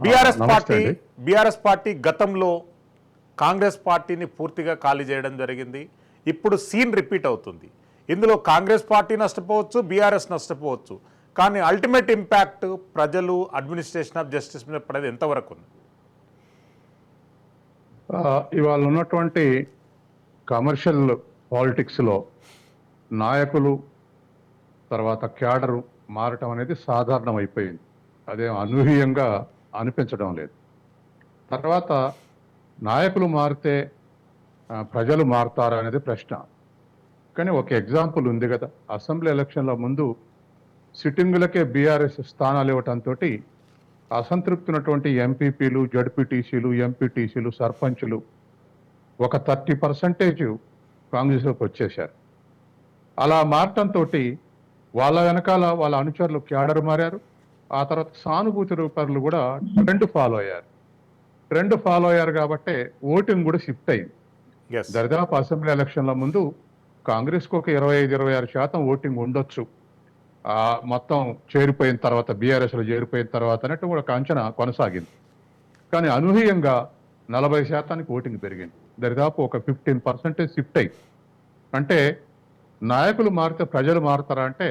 BRS నమస్తే party అండి. BRS party గతంలో కాంగ్రెస్ పార్టీని పూర్తిగా ఖాళీ చేయడం జరిగింది. ఇప్పుడు సీన్ రిపీట్ అవుతుంది. ఇందులో కాంగ్రెస్ పార్టీ నష్టపోవచ్చు, బీఆర్ఎస్ నష్టపోవచ్చు. కానీ అల్టిమేట్ ఇంపాక్ట్ ప్రజలు, అడ్మినిస్ట్రేషన్ ఆఫ్ జస్టిస్ మీద పడేది ఎంతవరకు ఉంది? ఇవాళ ఉన్నటువంటి కమర్షియల్ పాలిటిక్స్లో నాయకులు తర్వాత క్యాడరు మారటం అనేది సాధారణం అయిపోయింది. అదేం అనూహ్యంగా అనిపించడం లేదు. తర్వాత నాయకులు మారితే ప్రజలు మారుతారా అనేది ప్రశ్న. కానీ ఒక ఎగ్జాంపుల్ ఉంది కదా, అసెంబ్లీ ఎలక్షన్ల ముందు సిట్టింగులకే బీఆర్ఎస్ స్థానాలు ఇవ్వటంతో అసంతృప్తి ఉన్నటువంటి ఎంపీపీలు, జడ్పీటీసీలు, ఎంపీటీసీలు, సర్పంచులు ఒక 30% కాంగ్రెస్లోకి వచ్చేశారు. అలా మారటంతో వాళ్ళ వెనకాల వాళ్ళ అనుచరులు క్యాడర్ మారారు. ఆ తర్వాత సానుభూతి రూపరులు కూడా ట్రెండ్ ఫాలో అయ్యారు కాబట్టి ఓటింగ్ కూడా షిఫ్ట్ అయింది. Yes. దరిదాపు అసెంబ్లీ ఎలక్షన్ల ముందు కాంగ్రెస్కు ఒక 25-26% ఓటింగ్ ఉండొచ్చు, మొత్తం చేరిపోయిన తర్వాత, బీఆర్ఎస్లో చేరిపోయిన తర్వాత అన్నట్టు కూడా ఒక అంచనా కొనసాగింది. కానీ అనూహ్యంగా 40% ఓటింగ్ పెరిగింది. దరిదాపు ఒక 15% షిఫ్ట్ అయింది. అంటే నాయకులు మారితే ప్రజలు మారుతారా అంటే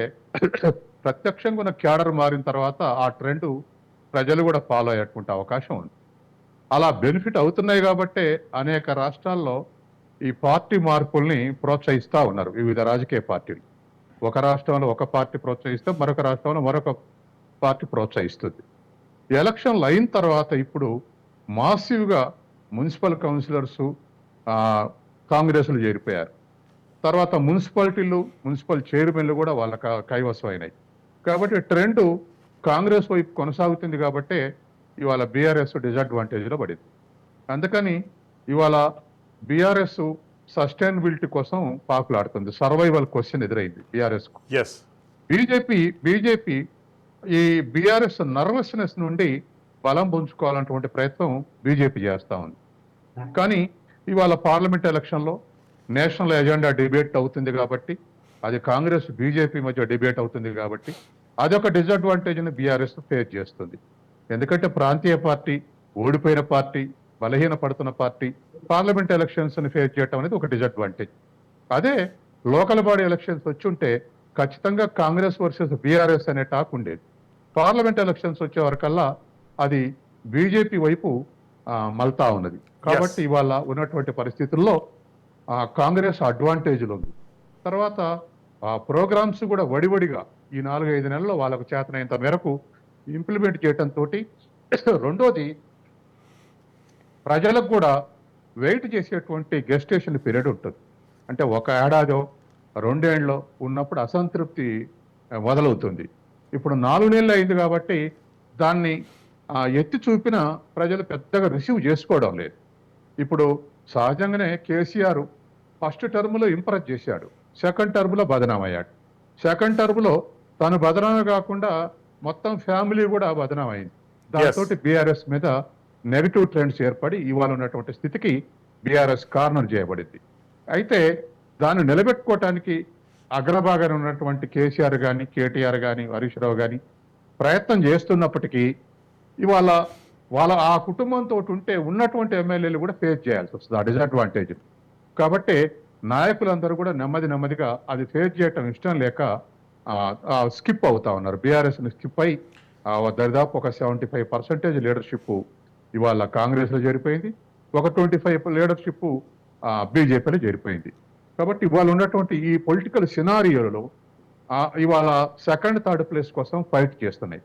ప్రత్యక్షంగా ఉన్న క్యాడర్ మారిన తర్వాత ఆ ట్రెండ్ ప్రజలు కూడా ఫాలో అయ్యేటువంటి అవకాశం ఉంది. అలా బెనిఫిట్ అవుతున్నాయి కాబట్టే అనేక రాష్ట్రాల్లో ఈ పార్టీ మార్పుల్ని ప్రోత్సహిస్తూ ఉన్నారు వివిధ రాజకీయ పార్టీలు. ఒక రాష్ట్రంలో ఒక పార్టీ ప్రోత్సహిస్తే మరొక రాష్ట్రంలో మరొక పార్టీ ప్రోత్సహిస్తుంది. ఎలక్షన్లు అయిన తర్వాత ఇప్పుడు మాసివ్గా మున్సిపల్ కౌన్సిలర్స్ కాంగ్రెస్లు చేరిపోయారు. తర్వాత మున్సిపాలిటీలు, మున్సిపల్ చైర్మన్లు కూడా వాళ్ళ కైవసం అయినాయి. కాబట్టి ట్రెండ్ కాంగ్రెస్ వైపు కొనసాగుతుంది కాబట్టి ఇవాళ బీఆర్ఎస్ డిసడ్వాంటేజ్లో పడింది. అందుకని ఇవాళ బీఆర్ఎస్ సస్టైనబిలిటీ కోసం పాకులాడుతుంది. సర్వైవల్ క్వశ్చన్ ఎదురైంది బీఆర్ఎస్కు. Yes. బీజేపీ ఈ బీఆర్ఎస్ నర్వస్నెస్ నుండి బలం పుంజుకోవాలన్నటువంటి ప్రయత్నం బీజేపీ చేస్తూ ఉంది. కానీ ఇవాళ పార్లమెంట్ ఎలక్షన్లో నేషనల్ ఎజెండా డిబేట్ అవుతుంది కాబట్టి, అది కాంగ్రెస్ బీజేపీ మధ్య డిబేట్ అవుతుంది కాబట్టి అదొక డిసడ్వాంటేజ్ని బీఆర్ఎస్ ఫేస్ చేస్తుంది. ఎందుకంటే ప్రాంతీయ పార్టీ, ఓడిపోయిన పార్టీ, బలహీన పడుతున్న పార్టీ పార్లమెంట్ ఎలక్షన్స్ని ఫేస్ చేయడం అనేది ఒక డిసడ్వాంటేజ్. అదే లోకల్ బాడీ ఎలక్షన్స్ వచ్చి ఉంటే ఖచ్చితంగా కాంగ్రెస్ వర్సెస్ బీఆర్ఎస్ అనే టాక్ ఉండేది. పార్లమెంట్ ఎలక్షన్స్ వచ్చే వరకల్లా అది బీజేపీ వైపు మళ్తా ఉన్నది. కాబట్టి ఇవాళ ఉన్నటువంటి పరిస్థితుల్లో కాంగ్రెస్ అడ్వాంటేజ్లు ఉంది. తర్వాత ప్రోగ్రామ్స్ కూడా వడివడిగా ఈ 4-5 నెలల్లో వాళ్ళకు చేతనైనంత మేరకు ఇంప్లిమెంట్ చేయడంతో, రెండోది ప్రజలకు కూడా వెయిట్ చేసేటువంటి గెస్టేషన్ పీరియడ్ ఉంటుంది. అంటే ఒక ఏడాదో 2 ఏళ్ళలో ఉన్నప్పుడు అసంతృప్తి మొదలవుతుంది. ఇప్పుడు 4 నెలలు అయింది కాబట్టి దాన్ని ఎత్తి చూపిన ప్రజలు పెద్దగా రిసీవ్ చేసుకోవడం లేదు. ఇప్పుడు సహజంగానే కేసీఆర్ ఫస్ట్ టర్మ్లో ఇంప్రెస్ చేశాడు, సెకండ్ టర్మ్లో బదనామయ్యాడు. సెకండ్ టర్మ్లో తను బదనామే కాకుండా మొత్తం ఫ్యామిలీ కూడా బదనాం అయింది. దాంతో బీఆర్ఎస్ మీద నెగిటివ్ ట్రెండ్స్ ఏర్పడి ఇవాళ ఉన్నటువంటి స్థితికి బీఆర్ఎస్ కార్నర్ చేయబడింది. అయితే దాన్ని నిలబెట్టుకోవటానికి అగ్రభాగాన ఉన్నటువంటి కేసీఆర్ కానీ, కేటీఆర్ కానీ, హరీష్ రావు కానీ ప్రయత్నం చేస్తున్నప్పటికీ ఇవాళ వాళ్ళ ఆ కుటుంబంతో ఉంటే ఉన్నటువంటి ఎమ్మెల్యేలు కూడా ఫేస్ చేయాల్సి వస్తుంది ఆ డిసడ్వాంటేజ్. కాబట్టి నాయకులందరూ కూడా నెమ్మదిగా అది ఫేస్ చేయటం ఇష్టం లేక స్కిప్ అవుతా ఉన్నారు. బీఆర్ఎస్ని స్కిప్ అయి దరిదాపు ఒక 75% లీడర్షిప్ ఇవాళ కాంగ్రెస్లో చేరిపోయింది, ఒక 25 లీడర్షిప్ బీజేపీలో చేరిపోయింది. కాబట్టి ఇవాళ ఉన్నటువంటి ఈ పొలిటికల్ సినారియోలో ఇవాళ సెకండ్, థర్డ్ ప్లేస్ కోసం ఫైట్ చేస్తున్నాయి.